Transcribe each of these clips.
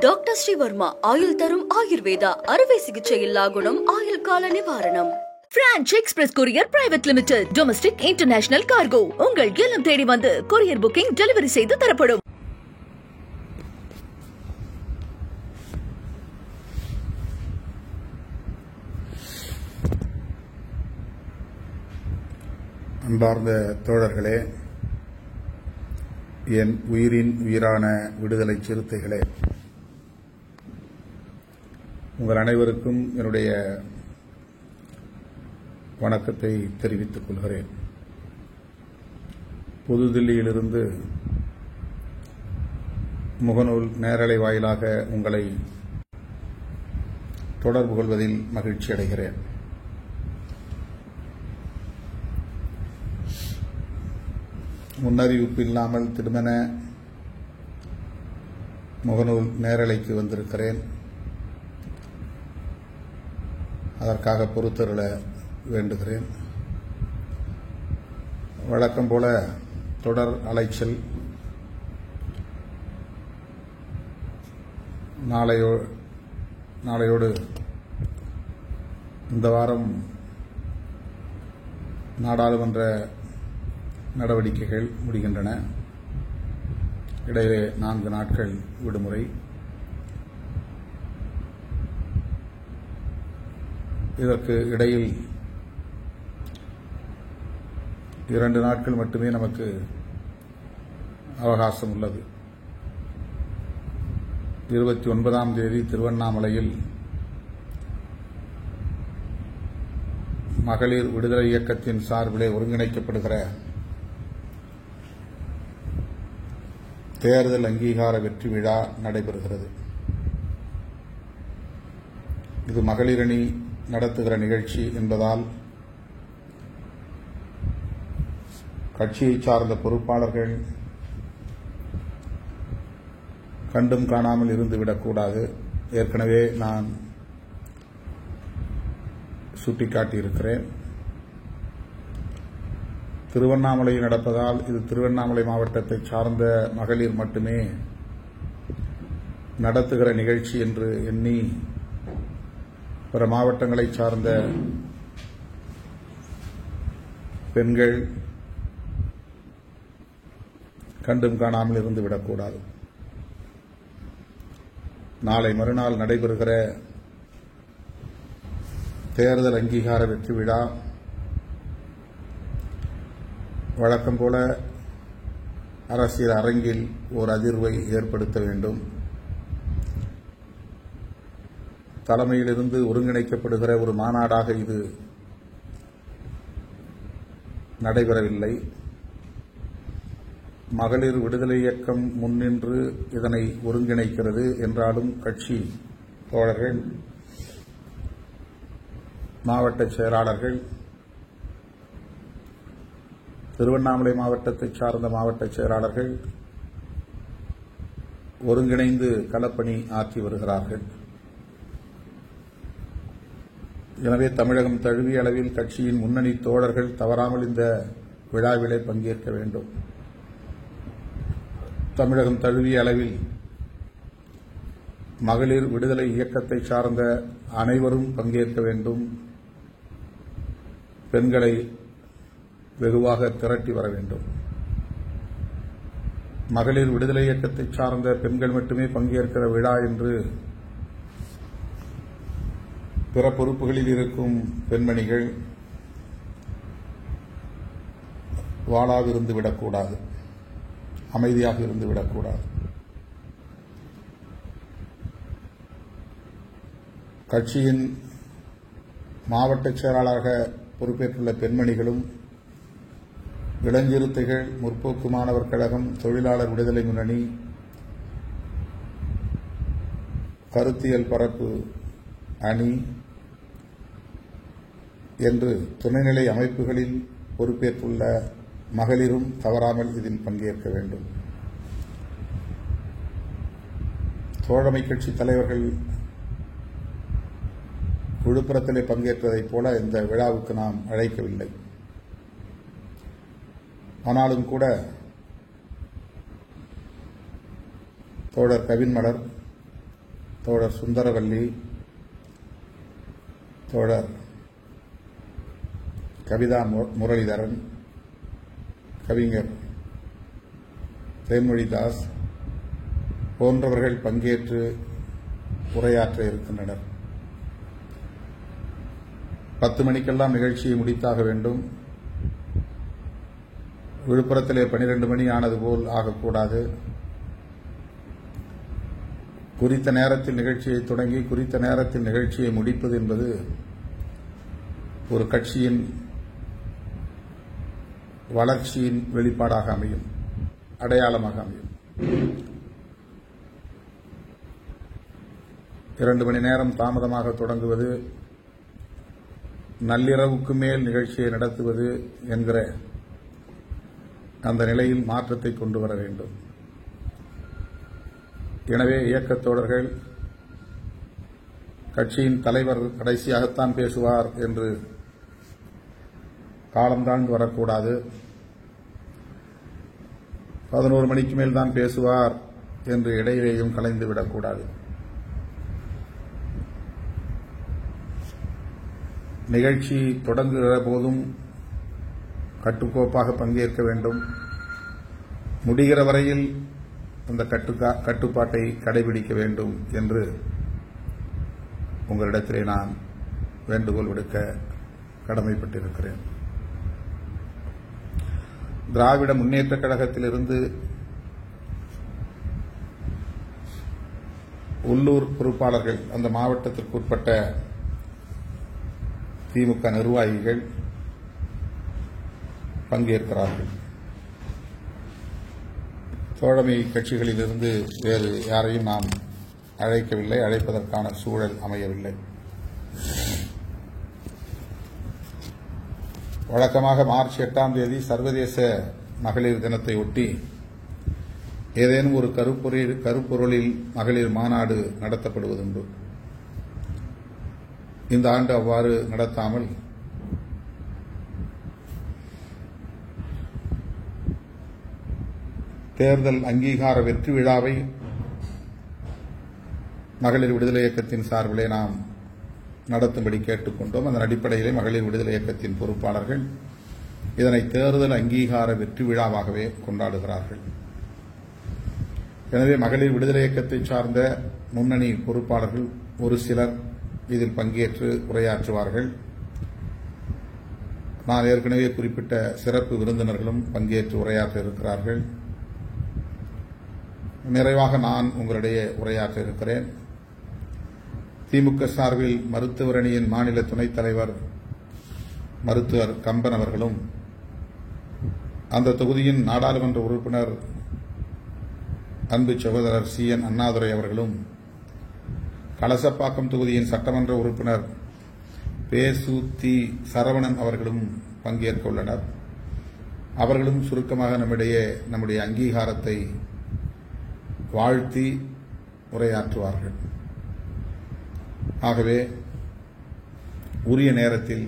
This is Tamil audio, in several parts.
டாக்டர் ஸ்ரீவர்மா ஆயுள் தரும் ஆயுர்வேதா அறுவை சிகிச்சையில்லா குணம் ஆயுள் கால நிவாரணம். Branch express courier private limited domestic international cargo உங்கள் இல்லம் தேடி வந்து கொரியர் புக்கிங் டெலிவரி செய்து தரப்படும். அன்பார்ந்த தோழர்களே, என் உயிரின் உயிரான விடுதலை சிறுத்தைகளே, உங்கள் அனைவருக்கும் என்னுடைய வணக்கத்தை தெரிவித்துக் கொள்கிறேன். புதுதில்லியிலிருந்து முகநூல் நேரலை வாயிலாக உங்களை தொடர்பு கொள்வதில் மகிழ்ச்சி அடைகிறேன். முன்னறிவிப்பு இல்லாமல் திடுமென முகநூல் நேரலைக்கு வந்திருக்கிறேன். அதற்காக பொறுத்தருள வேண்டுகிறேன். வழக்கம் போல தொடர் அலைச்சல் நாளையோடு இந்த வாரம் நாடாளுமன்ற நடவடிக்கைகள் முடிகின்றன. இடையிலே 4 நாட்கள் விடுமுறை. இதற்கு இடையில் 2 நாட்கள் மட்டுமே நமக்கு அவகாசம் உள்ளது. 29ஆம் தேதி திருவண்ணாமலையில் மகளிர் விடுதலை இயக்கத்தின் சார்பிலே ஒருங்கிணைக்கப்படுகிற தேர்தல் அங்கீகார வெற்றி விழா நடைபெறுகிறது. இது மகளிரணி நடத்துகிற நிகழ்ச்சி என்பதால் கட்சியை சார்ந்த பொறுப்பாளர்கள் கண்டும் காணாமல் இருந்துவிடக்கூடாது. ஏற்கனவே நான் சுட்டிக்காட்டியிருக்கிறேன். திருவண்ணாமலையில் நடப்பதால் இது திருவண்ணாமலை மாவட்டத்தை சார்ந்த மகளிர் மட்டுமே நடத்துகிற நிகழ்ச்சி என்று எண்ணி பிற மாவட்டங்களை சார்ந்த பெண்கள் கண்டும் காணாமல் இருந்துவிடக்கூடாது. நாளை மறுநாள் நடைபெறுகிற தேர்தல் அங்கீகார வெற்றி விழா வழக்கம் போல அரசியல் அரங்கில் ஓர் அதிர்வை ஏற்படுத்த வேண்டும். தலைமையிலிருந்து ஒருங்கிணைக்கப்படுகிற ஒரு மாநாடாக இது நடைபெறவில்லை. மகளிர் விடுதலை இயக்கம் முன்னின்று இதனை ஒருங்கிணைக்கிறது என்றாலும் கட்சி தோழர்கள், மாவட்ட செயலாளர்கள், திருவண்ணாமலை மாவட்டத்தை சார்ந்த மாவட்ட செயலாளர்கள் ஒருங்கிணைந்து களப்பணி ஆற்றி வருகிறார்கள். எனவே தமிழகம் தழுவிய அளவில் கட்சியின் முன்னணி தோழர்கள் தவறாமல் இந்த விழாவிலே பங்கேற்க வேண்டும். தமிழகம் தழுவிய அளவில் மகளிர் விடுதலை இயக்கத்தை சார்ந்த அனைவரும் பங்கேற்க வேண்டும். பெண்களை வெகுவாக திரட்டி வர வேண்டும். மகளிர் விடுதலை இயக்கத்தை சார்ந்த பெண்கள் மட்டுமே பங்கேற்கிற விழா என்று பிற பொறுப்புகளில் இருக்கும் பெண்மணிகள் வாளாக இருந்துவிடக்கூடாது, அமைதியாக இருந்துவிடக்கூடாது. கட்சியின் மாவட்ட செயலாளராக பொறுப்பேற்றுள்ள பெண்மணிகளும், இளஞ்சிறுத்தைகள், முற்போக்கு மாணவர் கழகம், தொழிலாளர் விடுதலை முன்னணி, கருத்தியல் பரப்பு அணி என்று துணைநிலை அமைப்புகளில் பொறுப்பேற்றுள்ள மகளிரும் தவறாமல் இதில் பங்கேற்க வேண்டும். தோழமை கட்சி தலைவர்கள் விழுப்புரத்திலே பங்கேற்றதைப் போல இந்த விழாவுக்கு நாம் அழைக்கவில்லை. ஆனாலும் கூட தோழர் கவின்மலர், தோழர் சுந்தரவல்லி, தோழர் கவிதா முரளிதரன், கவிஞர் தேன்மொழிதாஸ் போன்றவர்கள் பங்கேற்று உரையாற்ற இருக்கின்றனர். 10 மணிக்கெல்லாம் நிகழ்ச்சியை முடித்தாக வேண்டும். விழுப்புரத்திலே 12 மணி ஆனது போல் ஆகக்கூடாது. குறித்த நேரத்தில் நிகழ்ச்சியை தொடங்கி குறித்த நேரத்தில் நிகழ்ச்சியை முடிப்பது என்பது ஒரு கட்சியின் வளர்ச்சியின் வெளிப்பாடாக அமையும், அடையாளமாக அமையும். 2 மணி நேரம் தாமதமாக தொடங்குவது, நள்ளிரவுக்கு மேல் நிகழ்ச்சியை நடத்துவது என்கிற அந்த நிலையில் மாற்றத்தை கொண்டு வர வேண்டும். எனவே இயக்கத் தோழர்கள், கட்சியின் தலைவர் கடைசியாகத்தான் பேசுவார் என்று காலம் தாழ்ந்து வரக்கூடாது. 11 மணிக்கு மேல் தான் பேசுவார் என்று இடைவெளியும் கலைந்துவிடக்கூடாது. நிகழ்ச்சி தொடங்குகிற போதும் கட்டுக்கோப்பாக பங்கேற்க வேண்டும். முடிகிற வரையில் அந்த கட்டுப்பாட்டை கடைபிடிக்க வேண்டும் என்று உங்களிடத்திலே நான் வேண்டுகோள் விடுக்க கடமைப்பட்டிருக்கிறேன். திராவிட முன்னேற்றக் கழகத்திலிருந்து உள்ளூர் பொறுப்பாளர்கள், அந்த மாவட்டத்திற்குட்பட்ட திமுக நிர்வாகிகள் பங்கேற்கிறார்கள். தோழமை கட்சிகளிலிருந்து வேறு யாரையும் நாம் அழைக்கவில்லை, அழைப்பதற்கான சூழல் அமையவில்லை. வழக்கமாக மார்ச் 8ஆம் தேதி சர்வதேச மகளிர் தினத்தை ஒட்டி ஏதேனும் ஒரு கருப்பொருளில் மகளிர் மாநாடு நடத்தப்படுவதுண்டு. இந்த ஆண்டு அவ்வாறு நடத்தாமல் தேர்தல் அங்கீகார வெற்றி விழாவை மகளிர் விடுதலை இயக்கத்தின் சார்பிலே நாம் நடத்தும்படி கேட்டுக்கொண்டோம். அதன் அடிப்படையிலே மகளிர் விடுதலை இயக்கத்தின் பொறுப்பாளர்கள் இதனை தேர்தல் அங்கீகார வெற்றி விழாவாகவே கொண்டாடுகிறார்கள். எனவே மகளிர் விடுதலை இயக்கத்தை சார்ந்த முன்னணி பொறுப்பாளர்கள் ஒரு சிலர் இதில் பங்கேற்று உரையாற்றுவார்கள். நான் ஏற்கனவே குறிப்பிட்ட சிறப்பு விருந்தினர்களும் பங்கேற்று உரையாற்ற இருக்கிறார்கள். நிறைவாக நான் உங்களிடையே உரையாற்ற இருக்கிறேன். திமுக சார்பில் மருத்துவர் அணியின் மாநில துணைத் தலைவர் மருத்துவர் கம்பன் அவர்களும், அந்த தொகுதியின் நாடாளுமன்ற உறுப்பினர் அன்பு சகோதரர் CN அண்ணாதுரை அவர்களும், கலசப்பாக்கம் தொகுதியின் சட்டமன்ற உறுப்பினர் பேசுத்தி சரவணன் அவர்களும் பங்கேற்க உள்ளனர். அவர்களும் சுருக்கமாக நம்முடைய அங்கீகாரத்தை வாழ்த்தி உரையாற்றுவார்கள். ஆகவே உரிய நேரத்தில்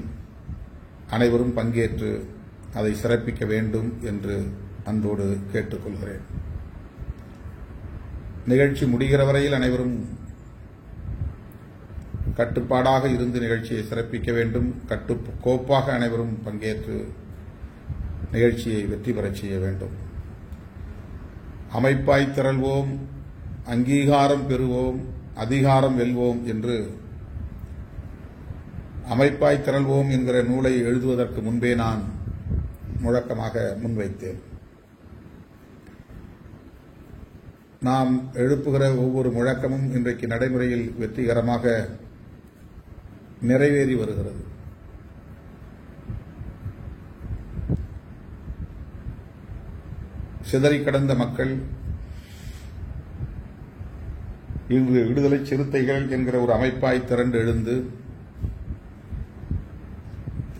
அனைவரும் பங்கேற்று அதை சிறப்பிக்க வேண்டும் என்று அன்போடு கேட்டுக்கொள்கிறேன். நிகழ்ச்சி முடிகிற வரையில் அனைவரும் கட்டுப்பாடாக இருந்து நிகழ்ச்சியை சிறப்பிக்க வேண்டும். கட்டுக்கோப்பாக அனைவரும் பங்கேற்று நிகழ்ச்சியை வெற்றி பெறச் செய்ய வேண்டும். அமைப்பாய் திரள்வோம், அங்கீகாரம் பெறுவோம், அதிகாரம் வெல்வோம் என்று அமைப்பாய் திரள்வோம் என்கிற நூலை எழுதுவதற்கு முன்பே நான் முழக்கமாக முன்வைத்தேன். நாம் எழுப்புகிற ஒவ்வொரு முழக்கமும் இன்றைக்கு நடைமுறையில் வெற்றிகரமாக நிறைவேறி வருகிறது. சிதறிக் கடந்த மக்கள் இன்று விடுதலை சிறுத்தைகள் என்கிற ஒரு அமைப்பாய் திரண்டு எழுந்து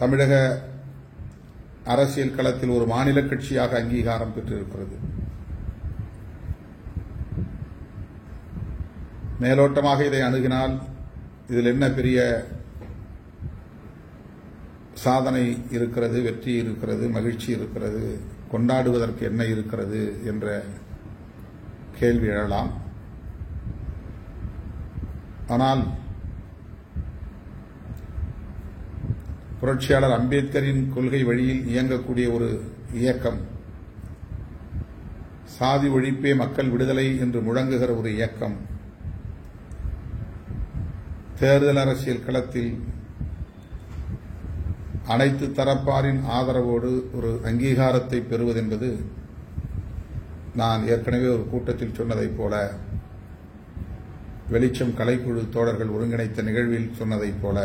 தமிழக அரசியல் களத்தில் ஒரு மாநில கட்சியாக அங்கீகாரம் பெற்றிருக்கிறது. மேலோட்டமாக இதை அணுகினால் இதில் என்ன பெரிய சாதனை இருக்கிறது, வெற்றி இருக்கிறது, மகிழ்ச்சி இருக்கிறது, கொண்டாடுவதற்கு என்ன இருக்கிறது என்ற கேள்வி எழலாம். ஆனால் புரட்சியாளர் அம்பேத்கரின் கொள்கை வழியில் இயங்கக்கூடிய ஒரு இயக்கம், சாதி ஒழிப்பே மக்கள் விடுதலை என்று முழங்குகிற ஒரு இயக்கம் தேர்தல் அரசியல் களத்தில் அனைத்து தரப்பாரின் ஆதரவோடு ஒரு அங்கீகாரத்தை பெறுவதென்பது, நான் ஏற்கனவே ஒரு கூட்டத்தில் சொன்னதைப் போல, வெளிச்சம் கலைக்குழு தோழர்கள் ஒருங்கிணைத்த நிகழ்வில் சொன்னதைப் போல,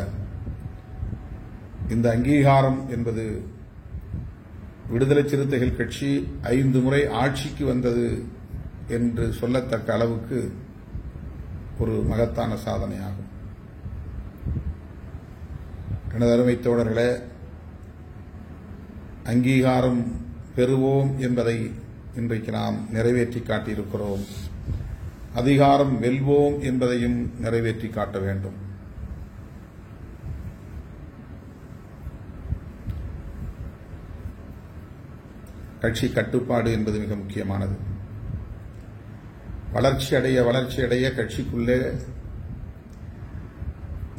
இந்த அங்கீகாரம் என்பது விடுதலை சிறுத்தைகள் கட்சி 5 முறை ஆட்சிக்கு வந்தது என்று சொல்லத்தக்க அளவுக்கு ஒரு மகத்தான சாதனையாகும். எனது அருமை தோழர்களே, அங்கீகாரம் பெறுவோம் என்பதை இன்றைக்கு நாம் நிறைவேற்றி காட்டியிருக்கிறோம். அதிகாரம் வெல்வோம் என்பதையும் நிறைவேற்றி காட்ட வேண்டும். கட்சி கட்டுப்பாடு என்பது மிக முக்கியமானது. வளர்ச்சியடைய கட்சிக்குள்ளே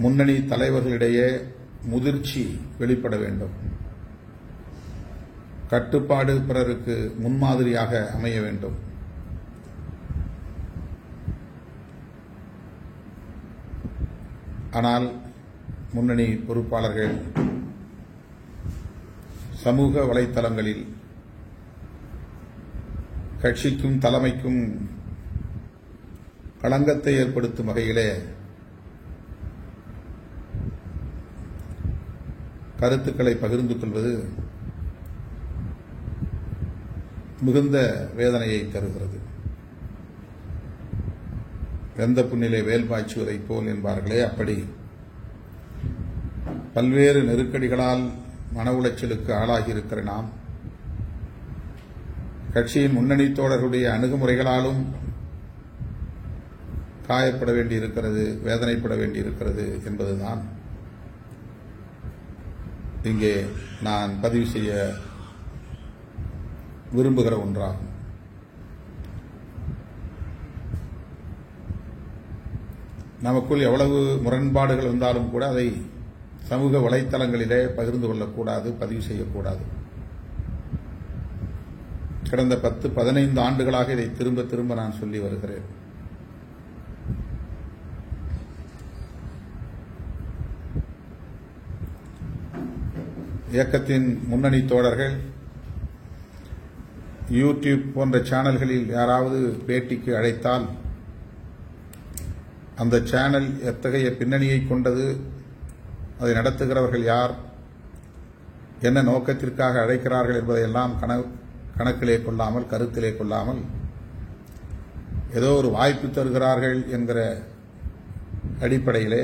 முன்னணி தலைவர்களிடையே முதிர்ச்சி வெளிப்பட வேண்டும். கட்டுப்பாடு பிறருக்கு முன்மாதிரியாக அமைய வேண்டும். ஆனால் முன்னணி பொறுப்பாளர்கள் சமூக வலைத்தளங்களில் கட்சிக்கும் தலைமைக்கும் களங்கத்தை ஏற்படுத்தும் வகையிலே கருத்துக்களை பகிர்ந்து கொள்வது மிகுந்த வேதனையை தருகிறது. வெந்த புண்ணிலே வேல் பாய்ச்சுவதைப் போல் என்பார்களே, அப்படி பல்வேறு நெருக்கடிகளால் மன உளைச்சலுக்கு ஆளாகியிருக்கிற நாம், கட்சியின் முன்னணி தோழர்களுடைய அணுகுமுறைகளாலும் காயப்பட வேண்டியிருக்கிறது, வேதனைப்பட வேண்டியிருக்கிறது என்பதுதான் இங்கே நான் பதிவு செய்ய விரும்புகிற ஒன்றாகும். நமக்குள் எவ்வளவு முரண்பாடுகள் இருந்தாலும் கூட அதை சமூக வலைத்தளங்களிலே பகிர்ந்து கொள்ளக்கூடாது, பதிவு செய்யக்கூடாது. கடந்த 10-15 ஆண்டுகளாக இதை திரும்ப திரும்ப நான் சொல்லி வருகிறேன். இயக்கத்தின் முன்னணி தோழர்கள் யூடியூப் போன்ற சேனல்களில் யாராவது பேட்டிக்கு அழைத்தால் அந்த சேனல் எத்தகைய பின்னணியை கொண்டது, அதை நடத்துகிறவர்கள் யார், என்ன நோக்கத்திற்காக அழைக்கிறார்கள் என்பதையெல்லாம் கணக்கிலே கொள்ளாமல், கருத்திலே கொள்ளாமல், ஏதோ ஒரு வாய்ப்பு தருகிறார்கள் என்கிற அடிப்படையிலே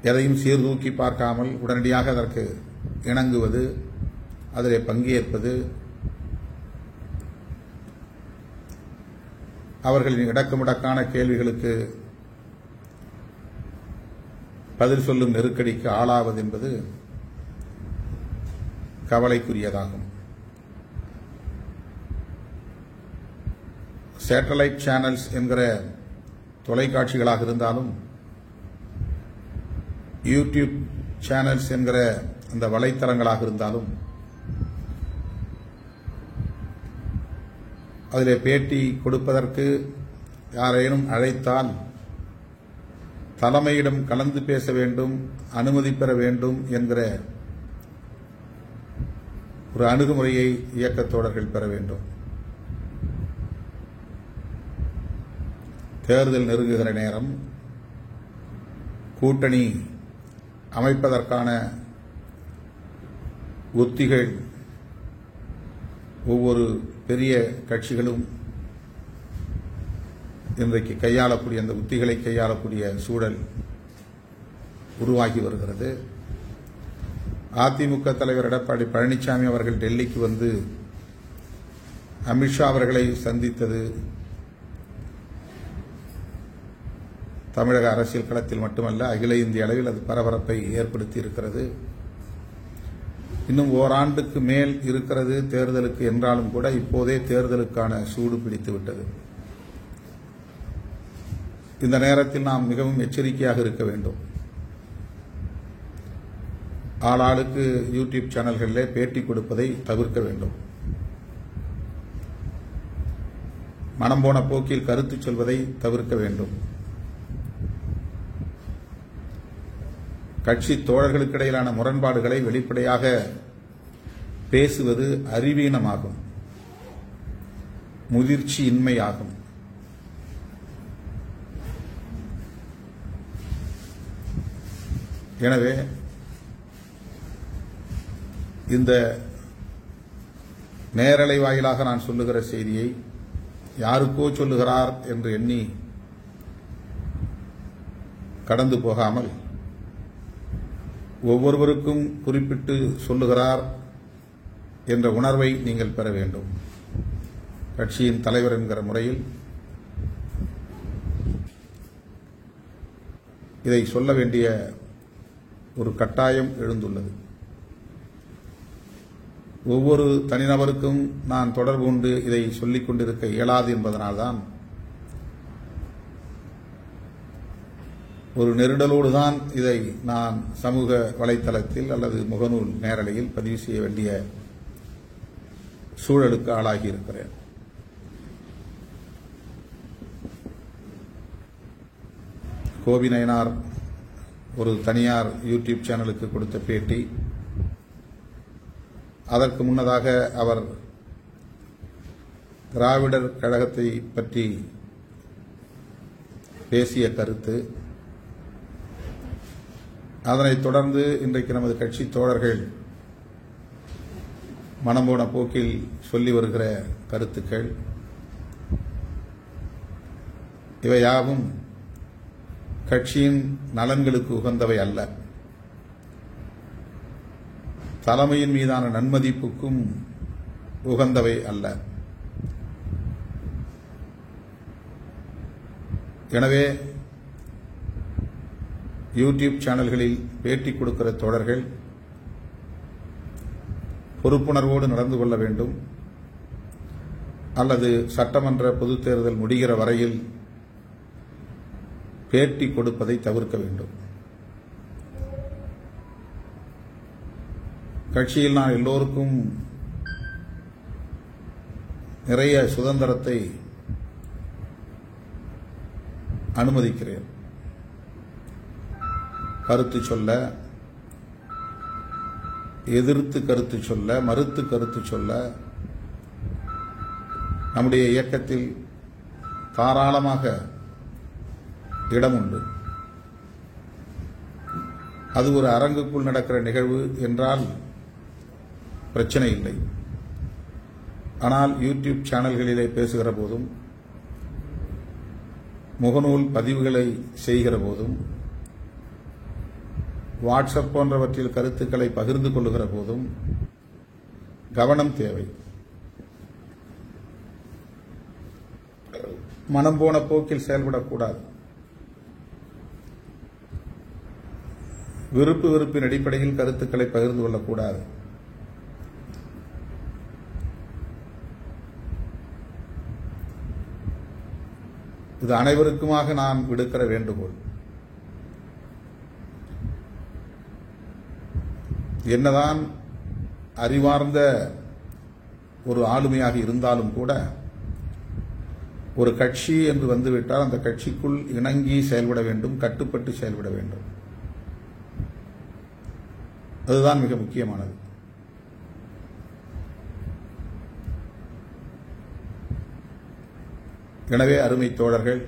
எதையும் சீர்தூக்கி பார்க்காமல் உடனடியாக அதற்கு இணங்குவது, அதிலே பங்கேற்பது, அவர்களின் இடக்குமுடக்கான கேள்விகளுக்கு பதில் சொல்லும் நெருக்கடிக்கு ஆளாவது என்பது கவலைக்குரியதாகும். சேட்டலைட் சேனல்ஸ் என்கிற தொலைக்காட்சிகளாக இருந்தாலும், யூடியூப் சேனல்ஸ் என்கிற அந்த வலைத்தளங்களாக இருந்தாலும், அதிலே பேட்டி கொடுப்பதற்கு யாரேனும் அழைத்தால் தலைமையிடம் கலந்து பேச வேண்டும், அனுமதி பெற வேண்டும் என்கிற ஒரு அணுகுமுறையை இயக்கத் தோழர்கள் பெற வேண்டும். தேர்தல் நெருங்குகிற நேரம், கூட்டணி அமைப்பதற்கான உத்திகள் ஒவ்வொரு பெரிய கட்சிகளும் இன்றைக்கு கையாளக்கூடிய, அந்த உத்திகளை கையாளக்கூடிய சூழல் உருவாகி வருகிறது. அதிமுக தலைவர் எடப்பாடி பழனிசாமி அவர்கள் டெல்லிக்கு வந்து அமித்ஷா அவர்களை சந்தித்தது தமிழக அரசியல் களத்தில் மட்டுமல்ல, அகில இந்திய அளவில் அது பரபரப்பை ஏற்படுத்தி இருக்கிறது. இன்னும் ஓராண்டுக்கு மேல் இருக்கிறது தேர்தலுக்கு என்றாலும் கூட இப்போதே தேர்தலுக்கான சூடு பிடித்துவிட்டது. இந்த நேரத்தில் நாம் மிகவும் எச்சரிக்கையாக இருக்க வேண்டும். ஆளாளுக்கு யூடியூப் சேனல்களிலே பேட்டி கொடுப்பதை தவிர்க்க வேண்டும். மனம் போன போக்கில் கருத்து சொல்வதை தவிர்க்க வேண்டும். கட்சி தோழர்களுக்கிடையிலான முரண்பாடுகளை வெளிப்படையாக பேசுவது அறிவீனமாகும், முதிர்ச்சியின்மையாகும். எனவே இந்த நேரலை வாயிலாக நான் சொல்லுகிற செய்தியை யாருக்கோ சொல்லுகிறார் என்று எண்ணி கடந்து போகாமல் ஒவ்வொருவருக்கும் குறிப்பிட்டு சொல்லுகிறார் என்ற உணர்வை நீங்கள் பெற வேண்டும். கட்சியின் தலைவர் என்கிற முறையில் இதை சொல்ல வேண்டிய ஒரு கட்டாயம் எழுந்துள்ளது. ஒவ்வொரு தனிநபருக்கும் நான் தொடர்பு கொண்டு இதை சொல்லிக் கொண்டிருக்க இயலாது என்பதனால்தான் ஒரு நெருடலோடுதான் இதை நான் சமூக வலைத்தளத்தில் அல்லது முகநூல் நேரலையில் பதிவு செய்ய வேண்டிய சூழலுக்கு ஆளாகி இருக்கிறேன். கோபி நயினார் ஒரு தனியார் யூடியூப் சேனலுக்கு கொடுத்த பேட்டி, அதற்கு முன்னதாக அவர் திராவிடர் கழகத்தை பற்றி பேசிய கருத்து, அதனைத் தொடர்ந்து இன்றைக்கு நமது கட்சி தோழர்கள் மனம்போன போக்கில் சொல்லி வருகிற கருத்துக்கள், இவையாவும் கட்சியின் நலன்களுக்கு உகந்தவை அல்ல. தலைமையின் மீதான நன்மதிப்புக்கும் உகந்தவை அல்ல. எனவே யூடியூப் சேனல்களில் பேட்டி கொடுக்கிற தோழர்கள் பொறுப்புணர்வோடு நடந்து கொள்ள வேண்டும், அல்லது சட்டமன்ற பொதுத் தேர்தல் முடிகிற வரையில் பேட்டி கொடுப்பதை தவிர்க்க வேண்டும். கட்சியில் நான் எல்லோருக்கும் நிறைய சுதந்திரத்தை அனுமதிக்கிறேன். கருத்து சொல்ல, எதிர்த்து கருத்து சொல்ல, மறுத்து கருத்து சொல்ல நம்முடைய இயக்கத்தில் தாராளமாக இடம் உண்டு. அது ஒரு அரங்குக்குள் நடக்கிற நிகழ்வு என்றால் பிரச்சனை இல்லை. ஆனால் யூடியூப் சேனல்களிலே பேசுகிற போதும், முகநூல் பதிவுகளை செய்கிற போதும், வாட்ஸ்அப் போன்றவற்றில் கருத்துக்களை பகிர்ந்து கொள்ளுகிற போதும் கவனம் தேவை. மனம் போன போக்கில் செயல்படக்கூடாது. விருப்பு வெறுப்பின் அடிப்படையில் கருத்துக்களை பகிர்ந்து கொள்ளக்கூடாது. இது அனைவருக்குமாக நான் விடுக்கிற வேண்டுகோள். என்னதான் அறிவார்ந்த ஒரு ஆளுமையாக இருந்தாலும் கூட ஒரு கட்சி என்று வந்துவிட்டால் அந்த கட்சிக்குள் இணங்கி செயல்பட வேண்டும், கட்டுப்பட்டு செயல்பட வேண்டும். அதுதான் மிக முக்கியமானது. எனவே அருமை தோழர்கள்,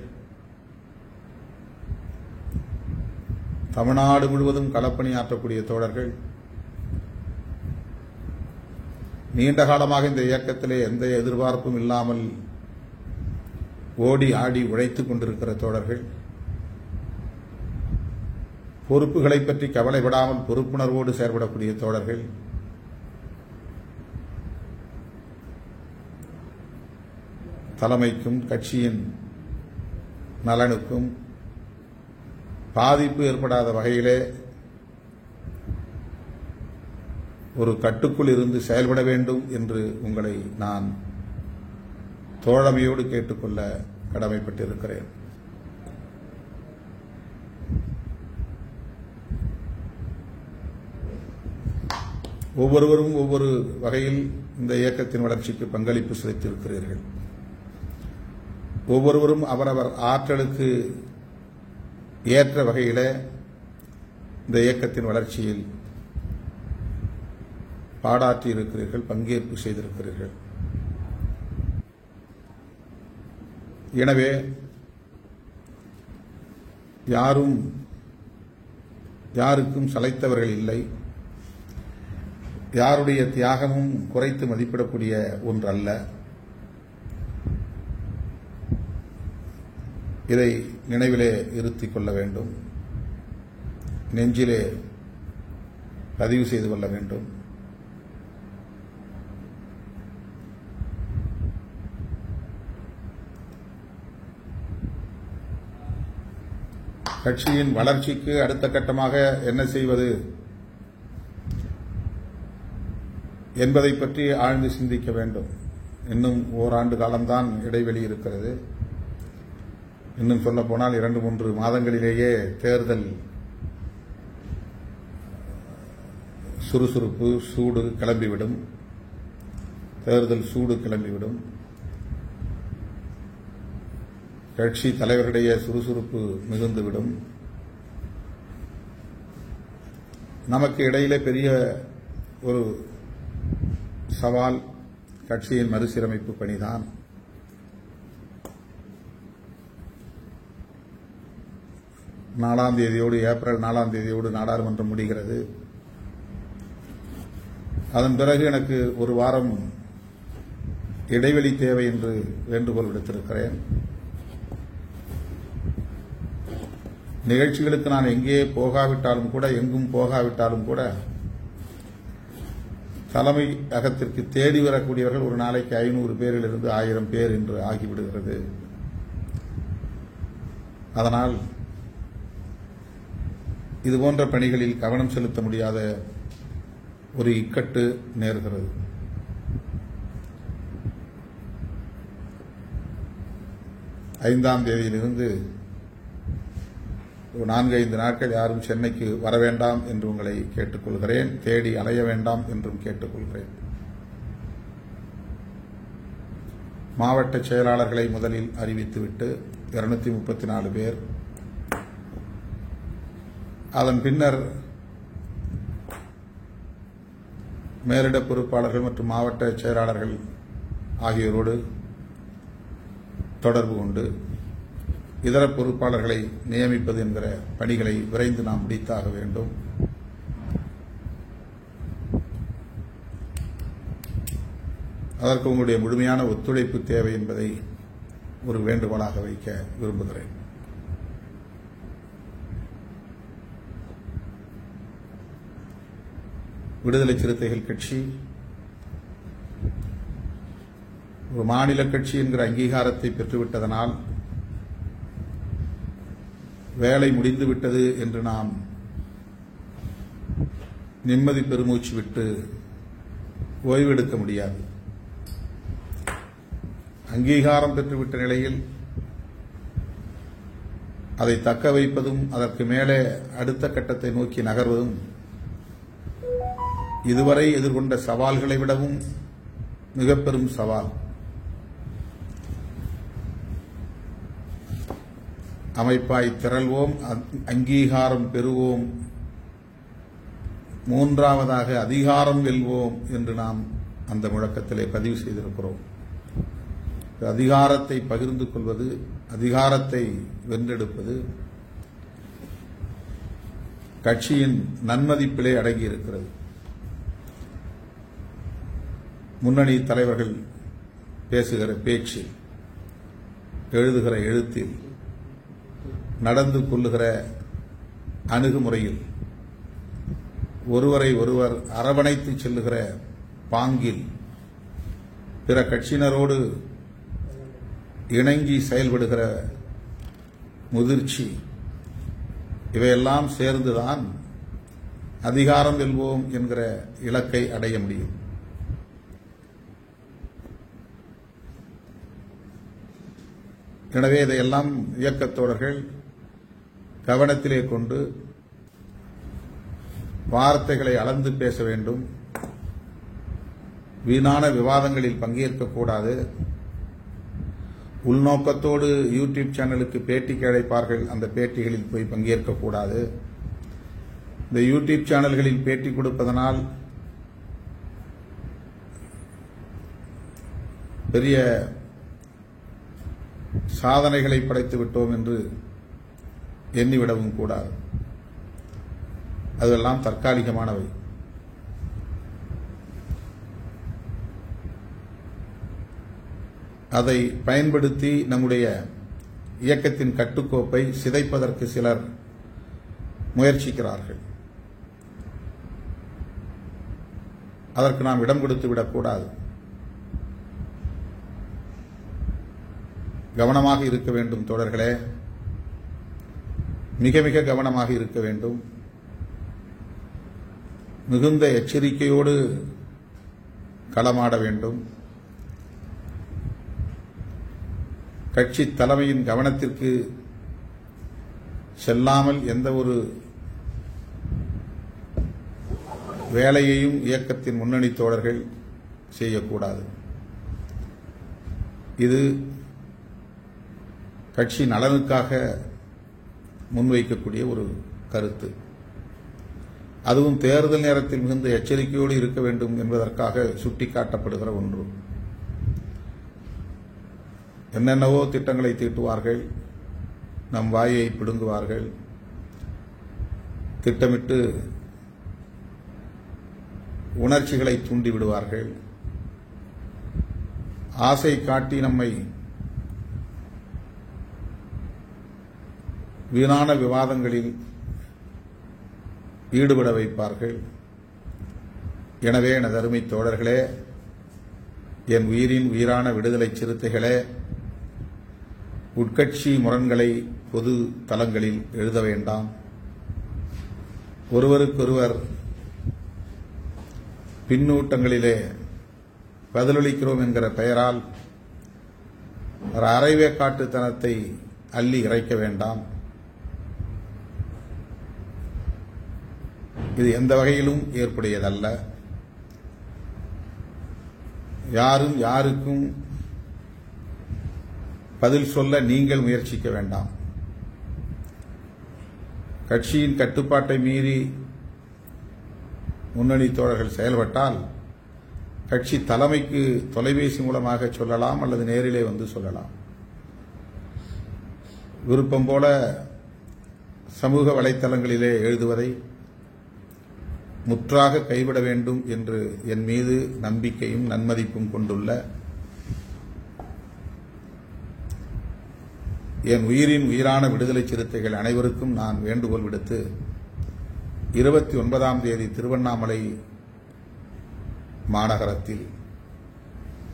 தமிழ்நாடு முழுவதும் களப்பணியாற்றக்கூடிய தோழர்கள், நீண்ட காலமாக இந்த இயக்கத்திலே எந்த எதிர்பார்ப்பும் இல்லாமல் ஓடி ஆடி உழைத்துக் கொண்டிருக்கிற தோழர்கள், பொறுப்புகளை பற்றி கவலைப்படாமல் பொறுப்புணர்வோடு செயல்படக்கூடிய தோழர்கள், தலைமைக்கும் கட்சியின் நலனுக்கும் பாதிப்பு ஏற்படாத வகையிலே ஒரு கட்டுக்குள் இருந்து செயல்பட வேண்டும் என்று உங்களை நான் தோழமையோடு கேட்டுக்கொள்ள கடமைப்பட்டிருக்கிறேன். ஒவ்வொருவரும் ஒவ்வொரு வகையில் இந்த இயக்கத்தின் வளர்ச்சிக்கு பங்களிப்பு செலுத்தியிருக்கிறீர்கள். ஒவ்வொருவரும் அவரவர் ஆற்றலுக்கு ஏற்ற வகையில இந்த இயக்கத்தின் வளர்ச்சியில் பாடாற்றி இருக்கிறீர்கள், பங்கேற்பு செய்திருக்கிறீர்கள். எனவே யாருக்கும் சளைத்தவர்கள் இல்லை. யாருடைய தியாகமும் குறைத்து மதிப்பிடக்கூடிய ஒன்றல்ல. இதை நினைவிலே இருத்திக் கொள்ள வேண்டும், நெஞ்சிலே பதிவு செய்து கொள்ள வேண்டும். கட்சியின் வளர்ச்சிக்கு அடுத்த கட்டமாக என்ன செய்வது என்பதை பற்றி ஆழ்ந்து சிந்திக்க வேண்டும். இன்னும் ஓராண்டு காலம்தான் இடைவெளி இருக்கிறது. இன்னும் சொல்லப்போனால் 2-3 மாதங்களிலேயே தேர்தல் சுறுசுறுப்பு சூடு கிளம்பிவிடும். கட்சி தலைவர்களுடைய சுறுசுறுப்பு மிகுந்துவிடும். நமக்கு இடையிலே பெரிய ஒரு சவால் கட்சியின் மறுசீரமைப்பு பணிதான். ஏப்ரல் 4ஆம் தேதியோடு நாடாளுமன்றம் முடிகிறது. அதன் பிறகு எனக்கு ஒரு வாரம் இடைவெளி தேவை என்று வேண்டுகோள் விடுத்திருக்கிறேன். நிகழ்ச்சிகளுக்கு நான் எங்கும் போகாவிட்டாலும் கூட தலைமையகத்திற்கு தேடி வரக்கூடியவர்கள் ஒரு நாளைக்கு 500 பேரிலிருந்து 1000 பேர் என்று ஆகிவிடுகிறது. அதனால் இதுபோன்ற பணிகளில் கவனம் செலுத்த முடியாத ஒரு இக்கட்டு நேர்கிறது. ஐந்தாம் தேதியிலிருந்து 4-5 நாட்கள் யாரும் சென்னைக்கு வர வேண்டாம் என்று உங்களை கேட்டுக்கொள்கிறேன். தேடி அலைய வேண்டாம் என்றும் கேட்டுக்கொள்கிறேன். மாவட்ட செயலாளர்களை முதலில் அறிவித்துவிட்டு 234 பேர், அதன் பின்னர் மேலிட பொறுப்பாளர்கள் மற்றும் மாவட்ட செயலாளர்கள் ஆகியோரோடு தொடர்பு கொண்டு இதர பொறுப்பாளர்களை நியமிப்பது என்கிற பணிகளை விரைந்து நாம் முடித்தாக வேண்டும். அதற்கு உங்களுடைய முழுமையான ஒத்துழைப்பு தேவை என்பதை ஒரு வேண்டுகோளாக வைக்க விரும்புகிறேன். விடுதலை சிறுத்தைகள் கட்சி ஒரு மாநில கட்சி என்கிற அங்கீகாரத்தை பெற்றுவிட்டதனால் வேலை முடிந்துவிட்டது என்று நாம் நிம்மதி பெருமூச்சு விட்டு ஓய்வெடுக்க முடியாது. அங்கீகாரம் பெற்றுவிட்ட நிலையில் அதை தக்க வைப்பதும் அதற்கு மேலே அடுத்த கட்டத்தை நோக்கி நகர்வதும் இதுவரை எதிர்கொண்ட சவால்களை விடவும் மிக பெரும் சவால். அமைப்பாய் திரள்வோம், அங்கீகாரம் பெறுவோம், மூன்றாவதாக அதிகாரம் வெல்வோம் என்று நாம் அந்த முழக்கத்திலே பதிவு செய்திருக்கிறோம். அதிகாரத்தை பகிர்ந்து கொள்வது, அதிகாரத்தை வென்றெடுப்பது கட்சியின் நன்மதிப்பிலே அடங்கியிருக்கிறது. முன்னணி தலைவர்கள் பேசுகிற பேச்சில், எழுதுகிற எழுத்தில், நடந்து கொள்ளுகிற அணுகுமுறையில், ஒருவரை ஒருவர் அரவணைத்து செல்லுகிற பாங்கில், பிற கட்சியினரோடு இணங்கி செயல்படுகிற முதிர்ச்சி, இவையெல்லாம் சேர்ந்துதான் அதிகாரம் வெல்வோம் என்கிற இலக்கை அடைய முடியும். எனவே இதையெல்லாம் இயக்கத் தோழர்கள் கவனத்திலே கொண்டு வார்த்தைகளை அளந்து பேச வேண்டும். வீணான விவாதங்களில் பங்கேற்கக்கூடாது. உள்நோக்கத்தோடு யூடியூப் சேனலுக்கு பேட்டிக்கு அழைப்பார்கள், அந்த பேட்டிகளில் போய் பங்கேற்கக்கூடாது. இந்த யூடியூப் சேனல்களில் பேட்டி கொடுப்பதனால் பெரிய சாதனைகளை படைத்து விட்டோம் என்று எண்ணிவிடவும் கூடாது. அதெல்லாம் தற்காலிகமானவை. அதை பயன்படுத்தி நம்முடைய இயக்கத்தின் கட்டுக்கோப்பை சிதைப்பதற்கு சிலர் முயற்சிக்கிறார்கள். அதற்கு நாம் இடம் கொடுத்து விடக்கூடாது. கவனமாக இருக்க வேண்டும் தோழர்களே, மிக மிக கவனமாக இருக்க வேண்டும். மிகுந்த எச்சரிக்கையோடு களமாட வேண்டும். கட்சி தலைமையின் கவனத்திற்கு செல்லாமல் எந்த ஒரு வேலையையும் இயக்கத்தின் முன்னணி தோழர்கள் செய்யக்கூடாது. இது கட்சி நலனுக்காக முன்வைக்கக்கூடிய ஒரு கருத்து. அதுவும் தேர்தல் நேரத்தில் மிகுந்த எச்சரிக்கையோடு இருக்க வேண்டும் என்பதற்காக சுட்டிக்காட்டப்படுகிற ஒன்று. என்னென்னவோ திட்டங்களை தீட்டுவார்கள், நம் வாயை பிடுங்குவார்கள், திட்டமிட்டு உணர்ச்சிகளை தூண்டிவிடுவார்கள், ஆசை காட்டி நம்மை வீணான விவாதங்களில் ஈடுபட வைப்பார்கள். எனவே எனது அருமை தோழர்களே, என் உயிரின் உயிரான விடுதலை சிறுத்தைகளே, உட்கட்சி முரண்களை பொது தளங்களில் எழுத வேண்டாம். ஒருவருக்கொருவர் பின்னூட்டங்களிலே பதிலளிக்கிறோம் என்கிற பெயரால் அரைவேக்காட்டுத்தனத்தை அள்ளி இறைக்க வேண்டாம். இது எந்த வகையிலும் ஏற்புடையதல்ல. யாரும் யாருக்கும் பதில் சொல்ல நீங்கள் முயற்சிக்க வேண்டாம். கட்சியின் கட்டுப்பாட்டை மீறி முன்னணி தோழர்கள் செயல்பட்டால் கட்சி தலைமைக்கு தொலைபேசி மூலமாக சொல்லலாம் அல்லது நேரிலே வந்து சொல்லலாம். விருப்பம் போல சமூக வலைத்தளங்களிலே எழுதுவதை முற்றாக கைவிட வேண்டும் என்று என் மீது நம்பிக்கையும் நன்மதிப்பும் கொண்டுள்ள என் உயிரின் உயிரான விடுதலை சிறுத்தைகள் அனைவருக்கும் நான் வேண்டுகோள் விடுத்து 29ஆம் தேதி திருவண்ணாமலை மாநகரத்தில்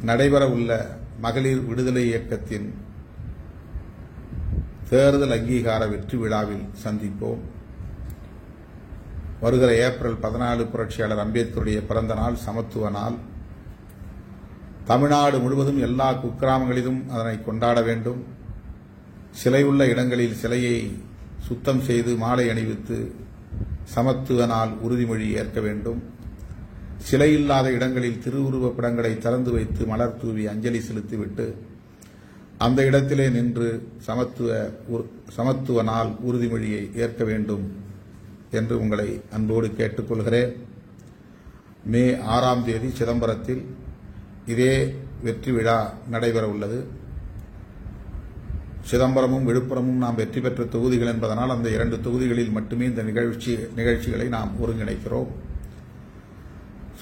நடைபெறவுள்ள மகளிர் விடுதலை இயக்கத்தின் தேர்தல் அங்கீகார வெற்றி விழாவில் சந்திப்போம். வருகிற ஏப்ரல் 14 புரட்சியாளர் அம்பேத்கருடைய பிறந்த நாள், சமத்துவ நாள். தமிழ்நாடு முழுவதும் எல்லா குக்கிராமங்களிலும் அதனை கொண்டாட வேண்டும். சிலை உள்ள இடங்களில் சிலையை சுத்தம் செய்து மாலை அணிவித்து சமத்துவ நாள் உறுதிமொழி ஏற்க வேண்டும். சிலை இல்லாத இடங்களில் திருவுருவப் படங்களை திறந்து வைத்து மலர் தூவி அஞ்சலி செலுத்திவிட்டு அந்த இடத்திலே நின்று சமத்துவ நாள் உறுதிமொழியை ஏற்க வேண்டும் என்று உங்களை அன்போடு கேட்டுக்கொள்கிறேன். மே 6ஆம் தேதி சிதம்பரத்தில் இதே வெற்றி விழா நடைபெற உள்ளது. சிதம்பரமும் விழுப்புரமும் நாம் வெற்றி பெற்ற தொகுதிகள் என்பதனால் அந்த 2 தொகுதிகளில் மட்டுமே இந்த நிகழ்ச்சிகளை நாம் ஒருங்கிணைக்கிறோம்.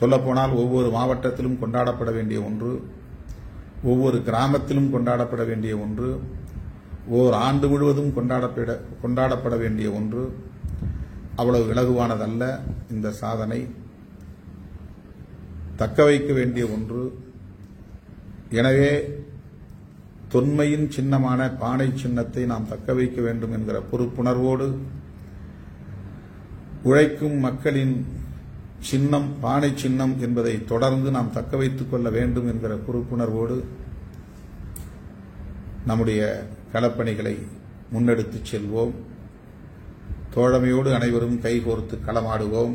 சொல்லப்போனால் ஒவ்வொரு மாவட்டத்திலும் கொண்டாடப்பட வேண்டிய ஒன்று, ஒவ்வொரு கிராமத்திலும் கொண்டாடப்பட வேண்டிய ஒன்று, ஓர் ஆண்டு முழுவதும் கொண்டாடப்பட வேண்டிய ஒன்று. அவ்வளவு இலகுவானதல்ல. இந்த சாதனை தக்க வைக்க வேண்டிய ஒன்று. எனவே தொன்மையின் சின்னமான பானை சின்னத்தை நாம் தக்க வைக்க வேண்டும் என்கிற பொறுப்புணர்வோடு, உழைக்கும் மக்களின் சின்னம் பானை சின்னம் என்பதை தொடர்ந்து நாம் தக்க வைத்துக் கொள்ள வேண்டும் என்கிற பொறுப்புணர்வோடு நம்முடைய களப்பணிகளை முன்னெடுத்துச் செல்வோம். தோழமையோடு அனைவரும் கைகோர்த்து களமாடுவோம்.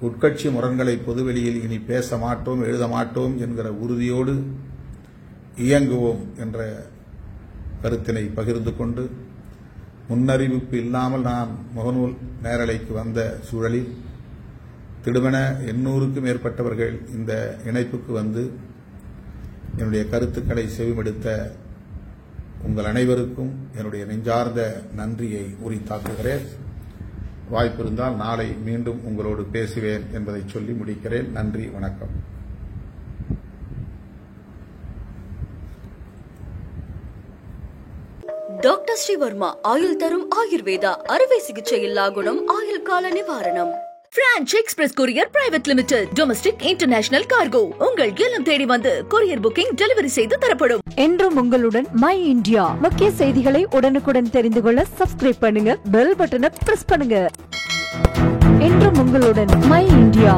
உட்கட்சி முரண்களை பொதுவெளியில் இனி பேச மாட்டோம், எழுத மாட்டோம் என்கிற உறுதியோடு இயங்குவோம் என்ற கருத்தினை பகிர்ந்து கொண்டு, முன்னறிவிப்பு இல்லாமல் நான் முகநூல் நேரலைக்கு வந்த சூழலில் திடுமென 800க்கும் மேற்பட்டவர்கள் இந்த இணைப்புக்கு வந்து என்னுடைய கருத்துக்களை செவிமடுத்த உங்கள் அனைவருக்கும் என்னுடைய நெஞ்சார்ந்த நன்றியை உரித்தாக்குகிறேன். வாய்ப்பிருந்தால் நாளை மீண்டும் உங்களோடு பேசுவேன் என்பதை சொல்லி முடிக்கிறேன். நன்றி, வணக்கம். டாக்டர் ஸ்ரீவர்மா ஆயுள் தரும் ஆயுர்வேதா அறுவை சிகிச்சை இல்லா குணம் ஆயுள் கால நிவாரணம். Branch express courier private limited domestic international cargo உங்கள் இல்லம் தேடி வந்து கொரியர் புக்கிங் டெலிவரி செய்து தரப்படும். என்றும் உங்களுடன் மை இந்தியா. முக்கிய செய்திகளை உடனுக்குடன் தெரிந்து கொள்ள சப்ஸ்கிரைப் பண்ணுங்க, பெல் பட்டனை பிரஸ் பண்ணுங்க. என்றும் உங்களுடன் மை இந்தியா.